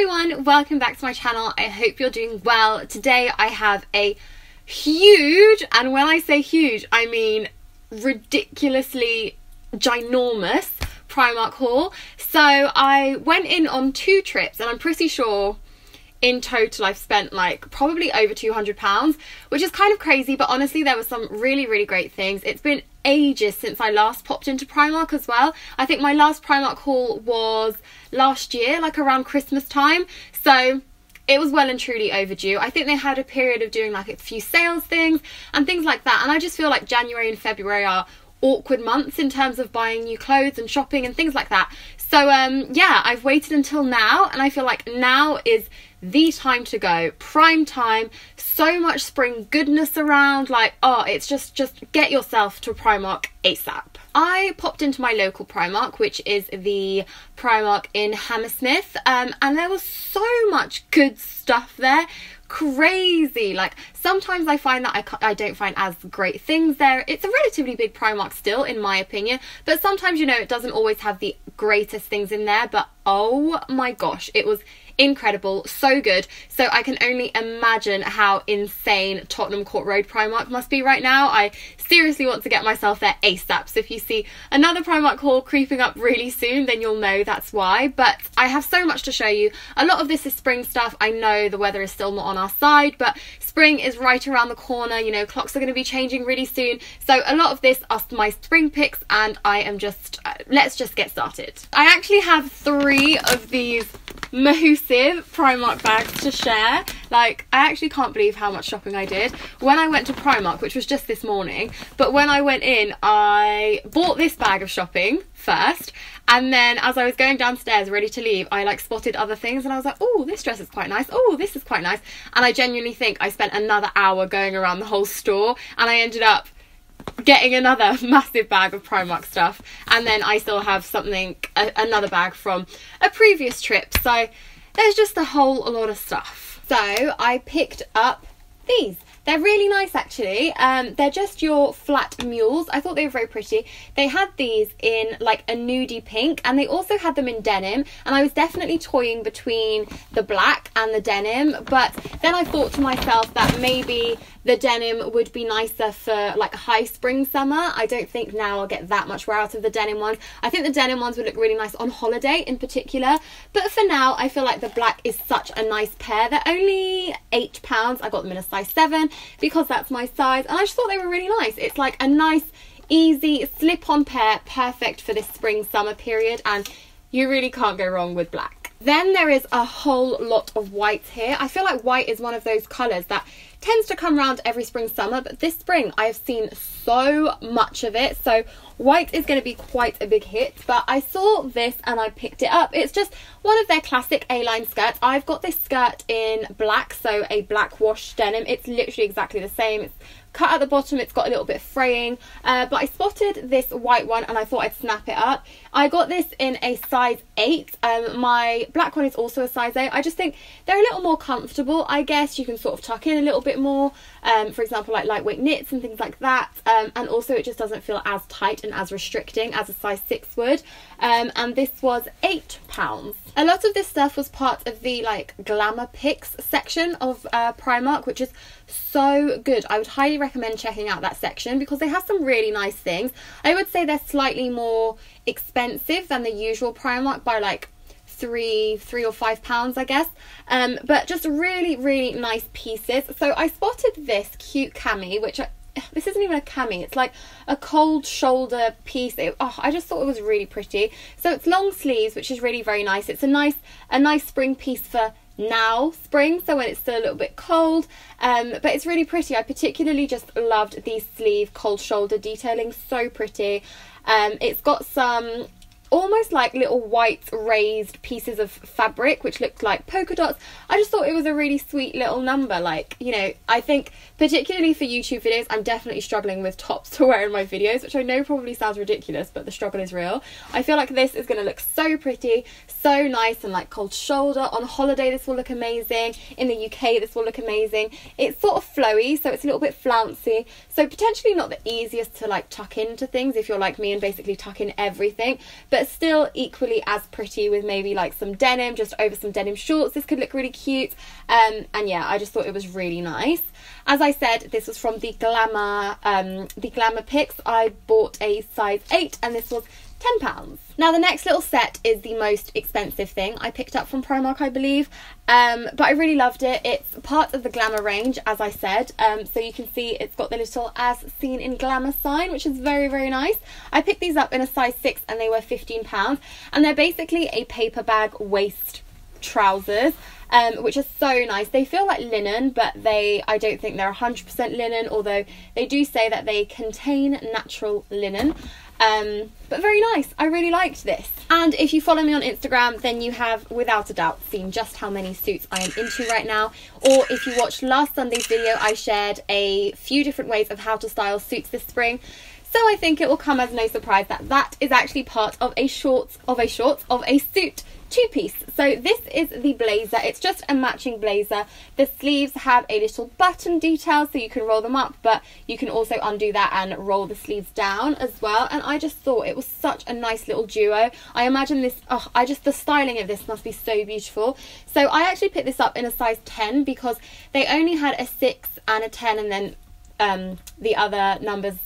everyone, welcome back to my channel. I hope you're doing well. Today I have a huge, and when I say huge I mean ridiculously ginormous, Primark haul. So I went in on 2 trips and I'm pretty sure in total I've spent like probably over £200, which is kind of crazy, but honestly there were some really great things. It's been ages since I last popped into Primark as well. I think my last Primark haul was last year, like around Christmas time, so it was well and truly overdue. I think they had a period of doing like a few sales things and things like that, and I just feel like January and February are awkward months in terms of buying new clothes and shopping and things like that. So yeah, I've waited until now and I feel like now is the time to go. Prime time, so much spring goodness around, like, oh, it's just get yourself to Primark ASAP. I popped into my local Primark, which is the Primark in Hammersmith, and there was so much good stuff there. Crazy. Like, sometimes I find that I don't find as great things there. It's a relatively big Primark still, in my opinion, but sometimes, you know, it doesn't always have the greatest things in there, but oh my gosh, it was incredible, so good. So I can only imagine how insane Tottenham Court Road Primark must be right now. I seriously want to get myself there ASAP, so if you see another Primark haul creeping up really soon, then you'll know that's why. But I have so much to show you. A lot of this is spring stuff. I know the weather is still not on our side, but spring is right around the corner, you know, clocks are going to be changing really soon, so a lot of this are my spring picks, and I am just let's just get started. I actually have 3 of these massive Primark bags to share. Like, I actually can't believe how much shopping I did when I went to Primark, which was just this morning. But when I went in, I bought this bag of shopping first, and then as I was going downstairs ready to leave, I like spotted other things and I was like, oh, this dress is quite nice, oh, this is quite nice, and I genuinely think I spent another hour going around the whole store, and I ended up getting another massive bag of Primark stuff, and then I still have something, another bag from a previous trip, so there's just a whole lot of stuff. So I picked up these. They're really nice actually. They're just your flat mules. I thought they were very pretty. They had these in like a nudie pink, and they also had them in denim, and I was definitely toying between the black and the denim, but then I thought to myself that maybe the denim would be nicer for like high spring summer. I don't think now I'll get that much wear out of the denim ones. I think the denim ones would look really nice on holiday in particular, but for now I feel like the black is such a nice pair. They're only £8. I got them in a size 7 because that's my size, and I just thought they were really nice. It's like a nice easy slip-on pair, perfect for this spring summer period, and you really can't go wrong with black. Then there is a whole lot of white here. I feel like white is one of those colours that tends to come around every spring summer, but this spring I have seen so much of it, so white is going to be quite a big hit. But I saw this and I picked it up. It's just one of their classic A-line skirts. I've got this skirt in black, so a black wash denim. It's literally exactly the same. It's cut at the bottom, it's got a little bit of fraying, but I spotted this white one and I thought I'd snap it up. I got this in a size 8. My black one is also a size 8. I just think they're a little more comfortable, I guess. You can sort of tuck in a little bit more, for example like lightweight knits and things like that, and also it just doesn't feel as tight and as restricting as a size 6 would, and this was £8. A lot of this stuff was part of the like glamour picks section of Primark, which is so good. I would highly recommend checking out that section because they have some really nice things. I would say they're slightly more expensive than the usual Primark by like £3 or £5, I guess, but just really nice pieces. So I spotted this cute cami, which this isn't even a cami, it's like a cold shoulder piece. I just thought it was really pretty. So it's long sleeves, which is really very nice. It's a nice spring piece for now spring, so when it's still a little bit cold, but it's really pretty. I particularly just loved the sleeve cold shoulder detailing, so pretty. It's got some almost like little white raised pieces of fabric which looked like polka dots. I just thought it was a really sweet little number. Like, you know, I think particularly for YouTube videos, I'm definitely struggling with tops to wear in my videos, which I know probably sounds ridiculous, but the struggle is real. I feel like this is going to look so pretty, so nice, and like cold shoulder. On holiday this will look amazing. In the UK this will look amazing. It's sort of flowy, so it's a little bit flouncy, so potentially not the easiest to like tuck into things if you're like me and basically tuck in everything, but but still equally as pretty with maybe like some denim just over some denim shorts. This could look really cute. And yeah, I just thought it was really nice. As I said, this was from the Glamour Picks. I bought a size 8 and this was £10. Now the next little set is the most expensive thing I picked up from Primark, I believe, but I really loved it. It's part of the Glamour range, as I said, so you can see it's got the little as seen in Glamour sign, which is very, very nice. I picked these up in a size 6 and they were £15, and they're basically a paper bag waist trousers, which are so nice. They feel like linen, but I don't think they're 100% linen, although they do say that they contain natural linen. But very nice. I really liked this. And if you follow me on Instagram, then you have without a doubt seen just how many suits I am into right now. Or if you watched last Sunday's video, I shared a few different ways of how to style suits this spring. So I think it will come as no surprise that that is actually part of a suit two-piece. So this is the blazer. It's just a matching blazer. The sleeves have a little button detail so you can roll them up, but you can also undo that and roll the sleeves down as well. And I just thought it was such a nice little duo. I imagine this, the styling of this must be so beautiful. So I actually picked this up in a size 10 because they only had a 6 and a 10 and then the other numbers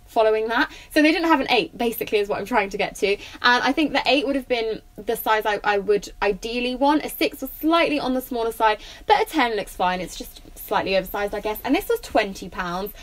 following that, so they didn't have an 8 basically, is what I'm trying to get to. And I think the 8 would have been the size I would ideally want. A 6 was slightly on the smaller side, but a 10 looks fine. It's just slightly oversized, I guess. And this was £20.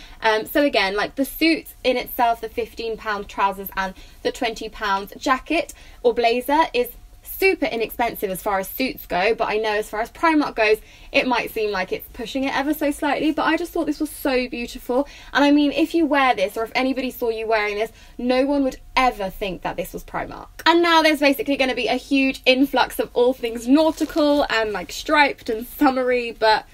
So again, like the suit in itself, the £15 trousers and the £20 jacket or blazer is super inexpensive as far as suits go, but I know as far as Primark goes, it might seem like it's pushing it ever so slightly, but I just thought this was so beautiful. And I mean, if you wear this, or if anybody saw you wearing this, no one would ever think that this was Primark. And now there's basically going to be a huge influx of all things nautical and like striped and summery, but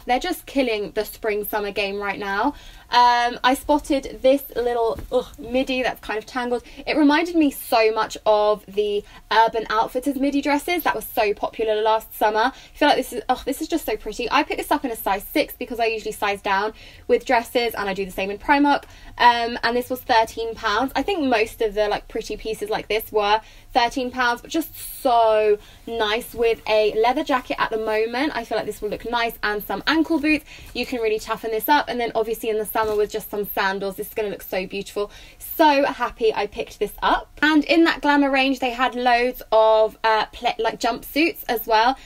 they're just killing the spring summer game right now. I spotted this little midi that's kind of tangled. It reminded me so much of the Urban Outfitters midi dresses that was so popular last summer. I feel like this is just so pretty. I picked this up in a size 6 because I usually size down with dresses, and I do the same in Primark. And this was £13. I think most of the like pretty pieces like this were £13, but just so nice with a leather jacket at the moment. I feel like this will look nice, and some ankle boots. You can really toughen this up, and then obviously in the summer with just some sandals, this is going to look so beautiful. So happy I picked this up. And in that Glamour range they had loads of like jumpsuits as well.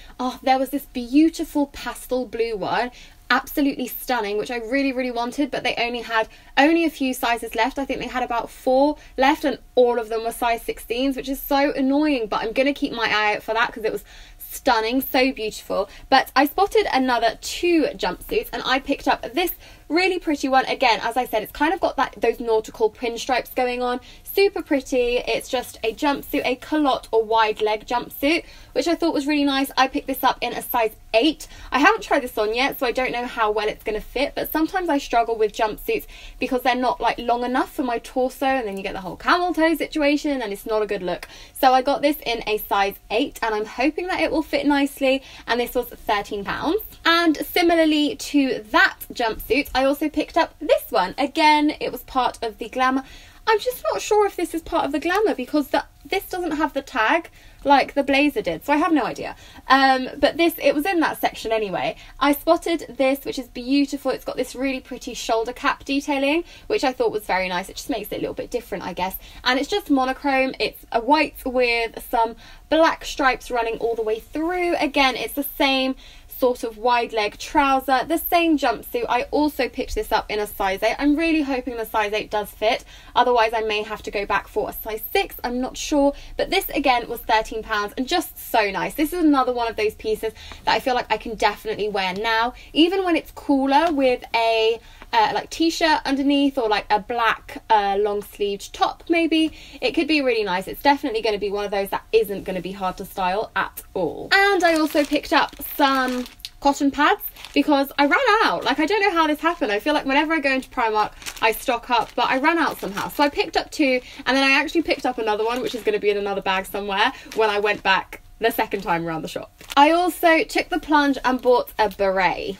There was this beautiful pastel blue one, absolutely stunning, which I really, really wanted, but they only had a few sizes left. I think they had about 4 left, and all of them were size 16s, which is so annoying, but I'm gonna keep my eye out for that because it was stunning, so beautiful. But I spotted another 2 jumpsuits, and I picked up this really pretty one. Again, as I said, it's kind of got those nautical pinstripes going on, super pretty. It's just a jumpsuit, a culotte or wide leg jumpsuit, which I thought was really nice. I picked this up in a size 8. I haven't tried this on yet, so I don't know how well it's going to fit, but sometimes I struggle with jumpsuits because they're not like long enough for my torso, and then you get the whole camel toe situation and it's not a good look. So I got this in a size 8, and I'm hoping that it will fit nicely, and this was £13. And similarly to that jumpsuit, I also picked up this one. Again, it was part of the Glamour. I'm just not sure if this is part of the Glamour because this doesn't have the tag like the blazer did, so I have no idea. But it was in that section anyway. I spotted this, which is beautiful. It's got this really pretty shoulder cap detailing, which I thought was very nice. It just makes it a little bit different, I guess. And it's just monochrome. It's a white with some black stripes running all the way through. Again, it's the same sort of wide leg trouser, the same jumpsuit. I also picked this up in a size 8. I'm really hoping the size 8 does fit, otherwise I may have to go back for a size 6, I'm not sure. But this again was £13 and just so nice. This is another one of those pieces that I feel like I can definitely wear now, even when it's cooler, with a like t-shirt underneath, or like a black long sleeved top maybe. It could be really nice. It's definitely going to be one of those that isn't going to be hard to style at all. And I also picked up some cotton pads because I ran out. Like, I don't know how this happened. I feel like whenever I go into Primark I stock up, but I ran out somehow. So I picked up 2, and then I actually picked up another one, which is going to be in another bag somewhere when I went back the second time around the shop. I also took the plunge and bought a beret.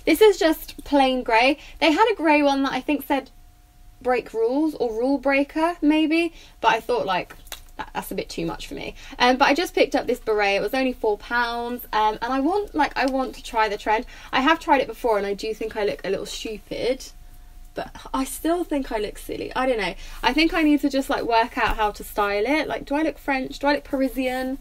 This is just plain grey. They had a grey one that I think said break rules or rule breaker maybe, but I thought like that's a bit too much for me. But I just picked up this beret. It was only £4, and I want to try the trend. I have tried it before and I do think I look a little stupid, but I still think I look silly. I don't know. I think I need to just like work out how to style it. Like, do I look French? Do I look Parisian?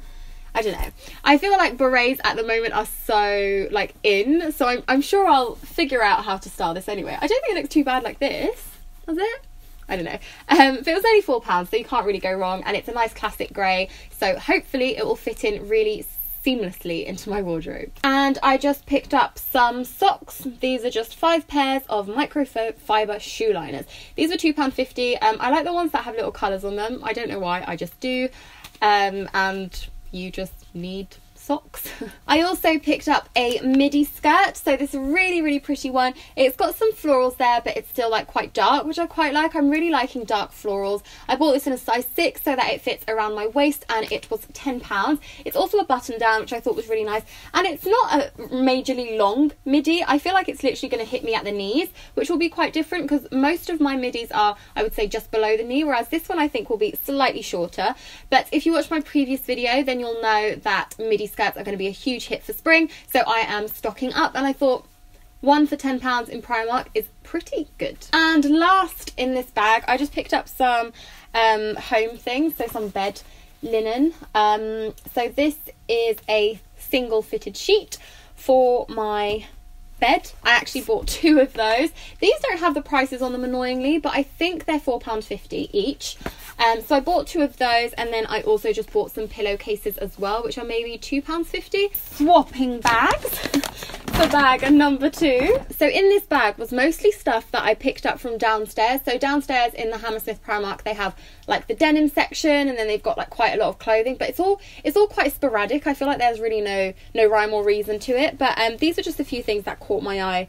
I don't know. I feel like berets at the moment are so like in, so I'm sure I'll figure out how to style this anyway. I don't think it looks too bad like this, does it? I don't know. But it was only £4, so you can't really go wrong, and it's a nice classic grey, so hopefully it will fit in really seamlessly into my wardrobe. And I just picked up some socks. These are just 5 pairs of microfiber shoe liners. These were £2.50. I like the ones that have little colours on them. I don't know why, I just do. And you just need socks. I also picked up a midi skirt, so this really pretty one. It's got some florals there, but it's still like quite dark, which I quite like. I'm really liking dark florals. I bought this in a size 6 so that it fits around my waist, and it was £10. It's also a button down, which I thought was really nice, and it's not a majorly long midi. I feel like it's literally going to hit me at the knees, which will be quite different because most of my midis are, I would say, just below the knee, whereas this one I think will be slightly shorter. But if you watched my previous video, then you'll know that midi skirts are going to be a huge hit for spring, so I am stocking up, and I thought one for £10 in Primark is pretty good. And last in this bag, I just picked up some home things, so some bed linen. So this is a single fitted sheet for my bed. I actually bought 2 of those. These don't have the prices on them annoyingly, but I think they're £4.50 each. So I bought 2 of those, and then I also just bought some pillowcases as well, which are maybe £2.50. Swapping bags for bag number 2. So in this bag was mostly stuff that I picked up from downstairs. So downstairs in the Hammersmith Primark, they have like the denim section, and then they've got like quite a lot of clothing, but it's all quite sporadic. I feel like there's really no rhyme or reason to it, but these are just a few things that caught my eye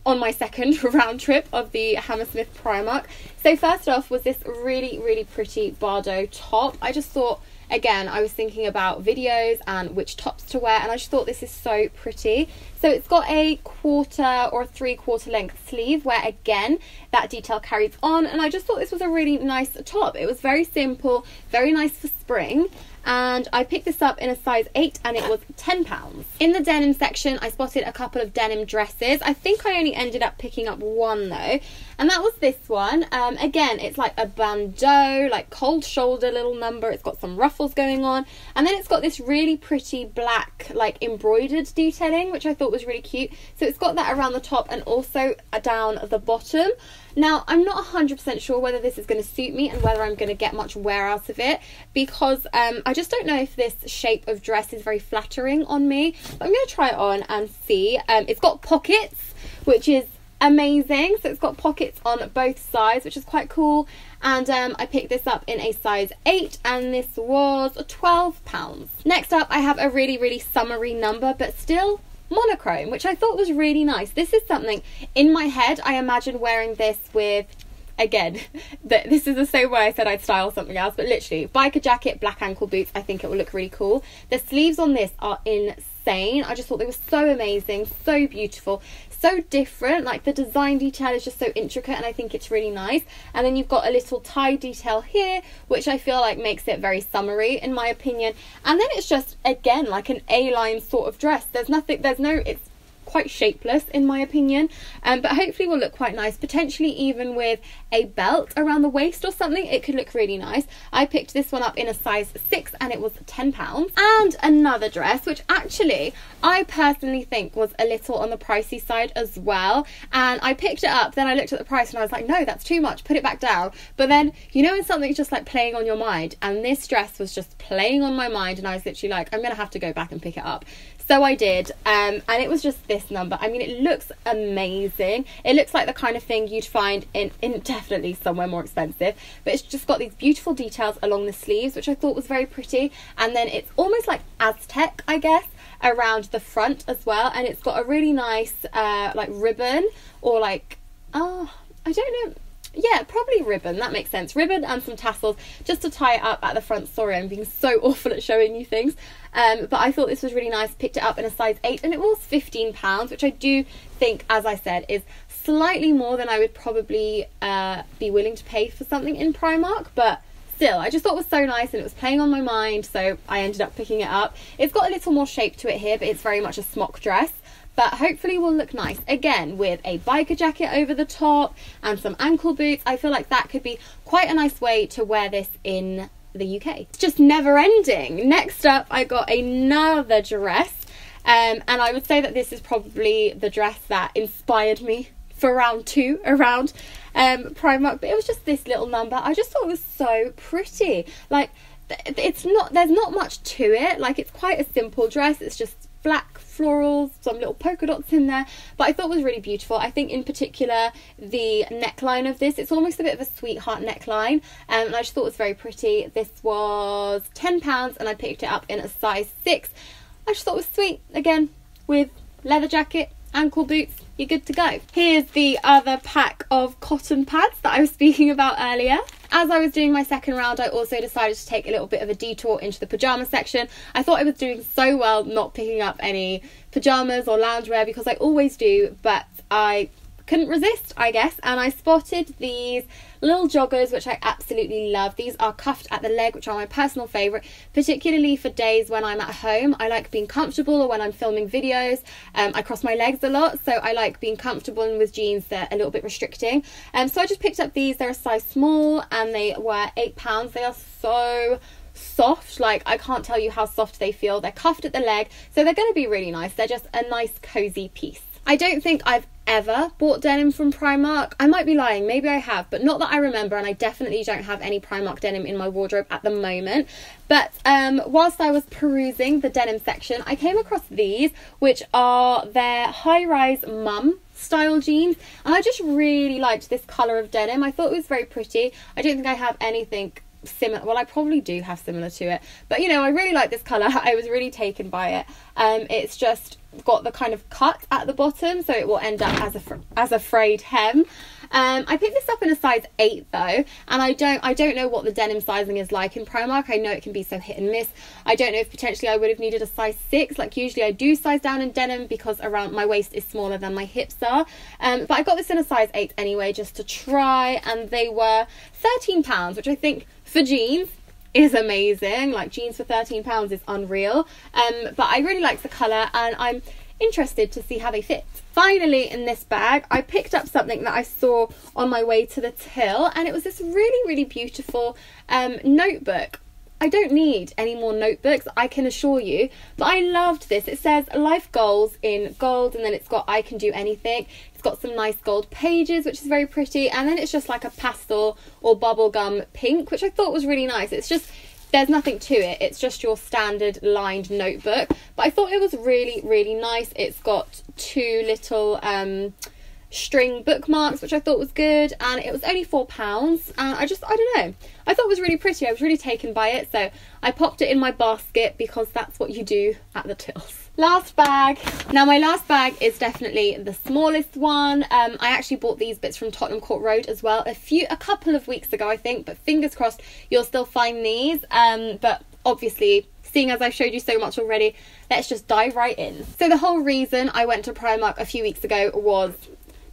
on my second round trip of the Hammersmith Primark. So first off was this really pretty Bardo top. I just thought, again, I was thinking about videos and which tops to wear, and I just thought this is so pretty. So it's got a 1/4 or 3/4 length sleeve where, again, that detail carries on, and I just thought this was a really nice top. It was very simple, very nice for spring, and I picked this up in a size 8 and it was £10. In the denim section, I spotted a couple of denim dresses. I think I only ended up picking up one though, and that was this one. Again, it's like a bandeau, like cold shoulder little number. It's got some ruffles going on, and then it's got this really pretty black like embroidered detailing, which I thought was really cute. So it's got that around the top and also down the bottom. Now, I'm not 100% sure whether this is going to suit me and whether I'm going to get much wear out of it, because I just don't know if this shape of dress is very flattering on me. But I'm going to try it on and see. It's got pockets, which is amazing. So it's got pockets on both sides, which is quite cool. And I picked this up in a size 8, and this was £12. Next up, I have a really summery number, but still monochrome, which I thought was really nice. This is something in my head I imagine wearing this with, again, this is the same way I said I'd style something else, but literally biker jacket, black ankle boots. I think it will look really cool. The sleeves on this are insane. I just thought they were so amazing, so beautiful, so different. Like the design detail is just so intricate, and I think it's really nice. And then you've got a little tie detail here, which I feel like makes it very summery in my opinion. And then it's just, again, like an A-line sort of dress. It's quite shapeless in my opinion, but hopefully will look quite nice, potentially even with a belt around the waist or something. It could look really nice. I picked this one up in a size 6 and it was £10. And another dress, which actually I personally think was a little on the pricey side as well, and I picked it up, then I looked at the price and I was like, no, that's too much, put it back down. But then, you know, when something's just like playing on your mind, and this dress was just playing on my mind, and I was literally like, I'm gonna have to go back and pick it up. So I did, and it was just this number. I mean, it looks amazing. It looks like the kind of thing you'd find in definitely somewhere more expensive, but it's just got these beautiful details along the sleeves, which I thought was very pretty. And then it's almost like Aztec, I guess, around the front as well. And it's got a really nice like ribbon, or like, oh, I don't know. Yeah, probably ribbon, that makes sense. Ribbon and some tassels just to tie it up at the front. Sorry, I'm being so awful at showing you things. But I thought this was really nice. Picked it up in a size 8 and it was £15, which I do think, as I said, is slightly more than I would probably be willing to pay for something in Primark, but still, I just thought it was so nice and it was playing on my mind, so I ended up picking it up. It's got a little more shape to it here, but it's very much a smock dress. But hopefully will look nice. Again, with a biker jacket over the top and some ankle boots. I feel like that could be quite a nice way to wear this in the UK. It's just never ending. Next up, I got another dress. And I would say that this is probably the dress that inspired me for round 2 around Primark. But it was just this little number. I just thought it was so pretty. Like, there's not much to it. Like, it's quite a simple dress. It's just black florals, some little polka dots in there, but I thought it was really beautiful. I think in particular the neckline of this, it's almost a bit of a sweetheart neckline, and I just thought it was very pretty. This was £10 and I picked it up in a size 6. I just thought it was sweet. Again, with leather jacket, ankle boots, you're good to go. Here's the other pack of cotton pads that I was speaking about earlier. As I was doing my second round, I also decided to take a little bit of a detour into the pyjama section. I thought I was doing so well not picking up any pyjamas or loungewear, because I always do, but I couldn't resist, I guess, and I spotted these little joggers, which I absolutely love. These are cuffed at the leg, which are my personal favourite, particularly for days when I'm at home. I like being comfortable, or when I'm filming videos. I cross my legs a lot, so I like being comfortable, and with jeans they're a little bit restricting. So I just picked up these. They're a size small and they were £8. They are so soft, like I can't tell you how soft they feel. They're cuffed at the leg, so they're going to be really nice. They're just a nice cozy piece. I don't think I've ever bought denim from Primark. I might be lying, maybe I have, but not that I remember, and I definitely don't have any Primark denim in my wardrobe at the moment. But whilst I was perusing the denim section, I came across these, which are their high-rise mum style jeans, and I just really liked this colour of denim. I thought it was very pretty. I don't think I have anything similar. Well, I probably do have similar to it, but you know, I really like this colour. I was really taken by it. It's just got the kind of cut at the bottom, so it will end up as a frayed hem. I picked this up in a size 8 though, and I don't know what the denim sizing is like in Primark. I know it can be so hit and miss. I don't know if potentially I would have needed a size 6. Like usually I do size down in denim because around my waist is smaller than my hips are. But I got this in a size 8 anyway, just to try, and they were £13, which I think for jeans is amazing. Like, jeans for £13 is unreal. But I really like the colour, and I'm interested to see how they fit. Finally, in this bag, I picked up something that I saw on my way to the till, and it was this really beautiful notebook. I don't need any more notebooks, I can assure you, but I loved this. It says life goals in gold, and then it's got I can do anything. It's got some nice gold pages, which is very pretty, and then it's just like a pastel or bubblegum pink, which I thought was really nice. It's just, there's nothing to it, it's just your standard lined notebook, but I thought it was really nice. It's got 2 little string bookmarks, which I thought was good, and it was only £4, and I don't know, I thought it was really pretty. I was really taken by it, so I popped it in my basket because that's what you do at the tills. Last bag. Now my last bag is definitely the smallest one. I actually bought these bits from Tottenham Court Road as well a couple of weeks ago, I think, but fingers crossed you'll still find these. But obviously, seeing as I've showed you so much already, let's just dive right in. So the whole reason I went to Primark a few weeks ago was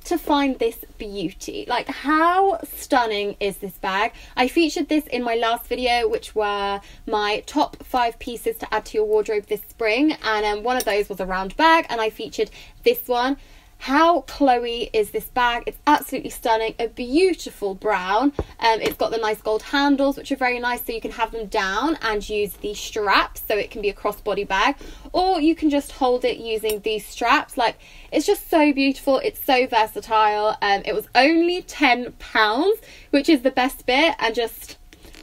to find this beauty. Like, how stunning is this bag? I featured this in my last video, which were my top 5 pieces to add to your wardrobe this spring, and one of those was a round bag, and I featured this one. How Chloe is this bag? It's absolutely stunning. A beautiful brown. It's got the nice gold handles, which are very nice, so you can have them down and use the straps, so it can be a crossbody bag, or you can just hold it using these straps. Like, it's just so beautiful. It's so versatile. It was only £10, which is the best bit, and just,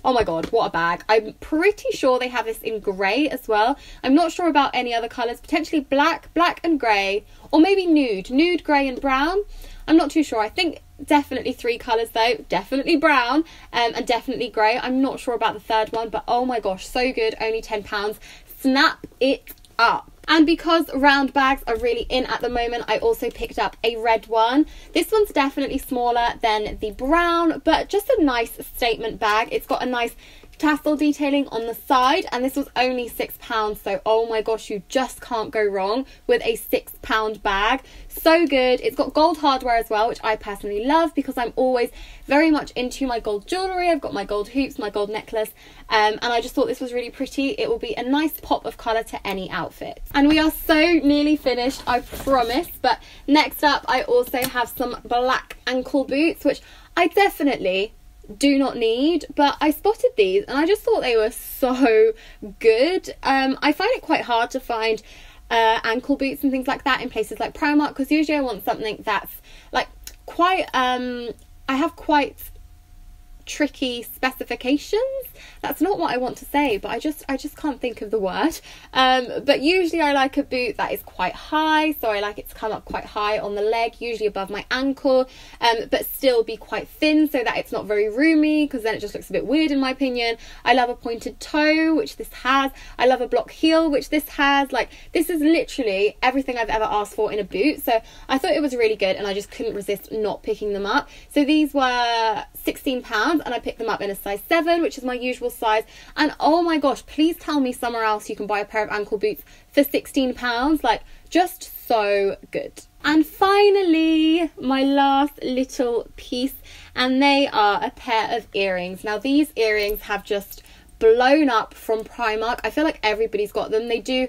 oh my god, what a bag. I'm pretty sure they have this in grey as well. I'm not sure about any other colours. Potentially black and grey, or maybe nude, grey and brown. I'm not too sure. I think definitely 3 colours though. Definitely brown and definitely grey. I'm not sure about the third one, but oh my gosh, so good. Only £10. Snap it up. And because round bags are really in at the moment, I also picked up a red one. This one's definitely smaller than the brown, but just a nice statement bag. It's got a nice tassel detailing on the side, and this was only £6, so oh my gosh, you just can't go wrong with a £6 bag. So good. It's got gold hardware as well, which I personally love because I'm always very much into my gold jewellery. I've got my gold hoops, my gold necklace, and I just thought this was really pretty. It will be a nice pop of colour to any outfit. And we are so nearly finished, I promise. But next up, I also have some black ankle boots, which I definitely do not need, but I spotted these and I just thought they were so good. I find it quite hard to find ankle boots and things like that in places like Primark, because usually I want something that's like quite I have quite tricky specifications. That's not what I want to say, but I just can't think of the word. But usually I like a boot that is quite high, so I like it to come up quite high on the leg, usually above my ankle, but still be quite thin so that it's not very roomy, because then it just looks a bit weird in my opinion. I love a pointed toe, which this has. I love a block heel, which this has. Like, this is literally everything I've ever asked for in a boot, so I thought it was really good and I just couldn't resist not picking them up. So these were £16 and I picked them up in a size 7, which is my usual size. And oh my gosh, please tell me somewhere else you can buy a pair of ankle boots for £16. Like, just so good. And finally, my last little piece, and they are a pair of earrings. Now these earrings have just blown up from Primark. I feel like everybody's got them. They do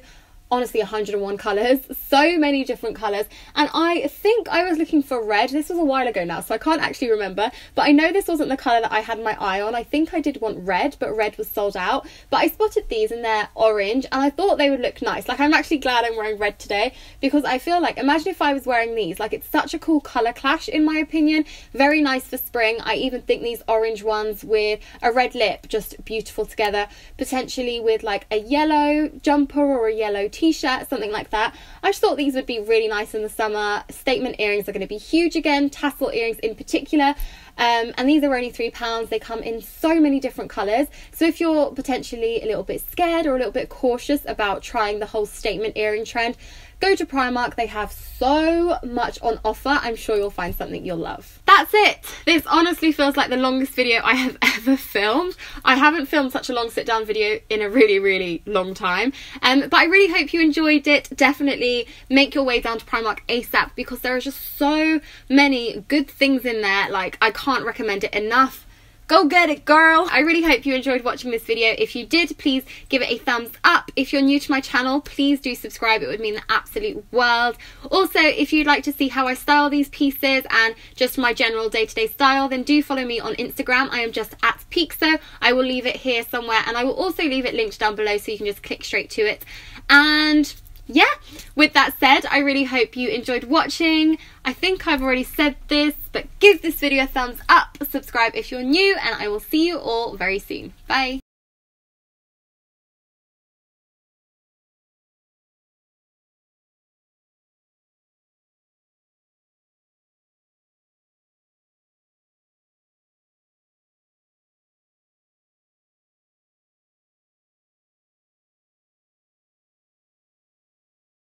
honestly 101 colours, so many different colours, and I think I was looking for red. This was a while ago now, so I can't actually remember, but I know this wasn't the colour that I had my eye on. I think I did want red, but red was sold out. But I spotted these and they're orange and I thought they would look nice. Like, I'm actually glad I'm wearing red today, because I feel like, imagine if I was wearing these, like, it's such a cool colour clash in my opinion. Very nice for spring. I even think these orange ones with a red lip, just beautiful together, potentially with like a yellow jumper or a yellow t-shirt, something like that. I just thought these would be really nice in the summer. Statement earrings are going to be huge again, tassel earrings in particular, and these are only £3. They come in so many different colours, so if you're potentially a little bit scared or a little bit cautious about trying the whole statement earring trend, go to Primark. They have so much on offer. I'm sure you'll find something you'll love. That's it. This honestly feels like the longest video I have ever filmed. I haven't filmed such a long sit down video in a really long time, but I really hope you enjoyed it. Definitely make your way down to Primark ASAP, because there are just so many good things in there. Like, I can't recommend it enough. Go get it, girl. I really hope you enjoyed watching this video. If you did, please give it a thumbs up. If you're new to my channel, please do subscribe. It would mean the absolute world. Also, if you'd like to see how I style these pieces and just my general day-to-day style, then do follow me on Instagram. I am just at Peexo. I will leave it here somewhere, and I will also leave it linked down below so you can just click straight to it. And yeah, with that said, I really hope you enjoyed watching. I think I've already said this, but give this video a thumbs up, subscribe if you're new, and I will see you all very soon. Bye.